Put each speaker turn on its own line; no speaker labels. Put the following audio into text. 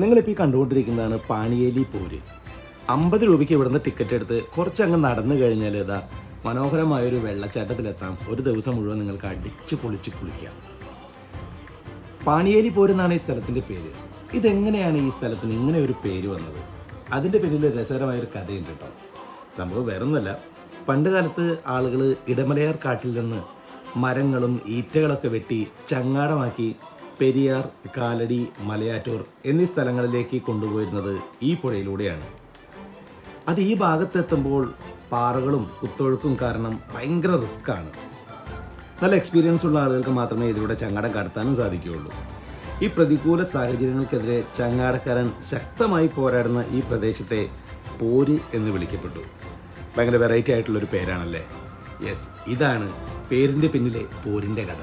നിങ്ങളിപ്പോൾ ഈ കണ്ടുകൊണ്ടിരിക്കുന്നതാണ് പാണിയേലി പോര്. 50 രൂപയ്ക്ക് ഇവിടുന്ന് ടിക്കറ്റ് എടുത്ത് കുറച്ചങ്ങ് നടന്നു കഴിഞ്ഞാൽ ഇതാ മനോഹരമായൊരു വെള്ളച്ചാട്ടത്തിലെത്താം. ഒരു ദിവസം മുഴുവൻ നിങ്ങൾക്ക് അടിച്ച് പൊളിച്ച് കുളിക്കാം. പാണിയേലി പോരെന്നാണ് ഈ സ്ഥലത്തിൻ്റെ പേര്. ഇതെങ്ങനെയാണ് ഈ സ്ഥലത്തിന് ഇങ്ങനെ ഒരു പേര് വന്നത്? അതിൻ്റെ പിന്നിൽ രസകരമായൊരു കഥയുണ്ട് കേട്ടോ. സംഭവം വേറൊന്നുമല്ല, പണ്ട് കാലത്ത് ആളുകൾ ഇടമലയാർ കാട്ടിൽ നിന്ന് മരങ്ങളും ഈറ്റകളൊക്കെ വെട്ടി ചങ്ങാടമാക്കി പെരിയാർ, കാലടി, മലയാറ്റൂർ എന്നീ സ്ഥലങ്ങളിലേക്ക് കൊണ്ടുപോയിരുന്നത് ഈ പുഴയിലൂടെയാണ്. അത് ഈ ഭാഗത്തെത്തുമ്പോൾ പാറകളും കുത്തൊഴുക്കും കാരണം ഭയങ്കര റിസ്ക്കാണ്. നല്ല എക്സ്പീരിയൻസ് ഉള്ള ആളുകൾക്ക് മാത്രമേ ഇതിലൂടെ ചങ്ങാടം കടത്താനും സാധിക്കുകയുള്ളൂ. ഈ പ്രതികൂല സാഹചര്യങ്ങൾക്കെതിരെ ചങ്ങാടക്കാരൻ ശക്തമായി പോരാടുന്ന ഈ പ്രദേശത്തെ പോര് എന്ന് വിളിക്കപ്പെട്ടു. ഭയങ്കര വെറൈറ്റി ആയിട്ടുള്ളൊരു പേരാണല്ലേ. യെസ്, ഇതാണ് പേരിൻ്റെ പിന്നിലെ പോരിൻ്റെ കഥ.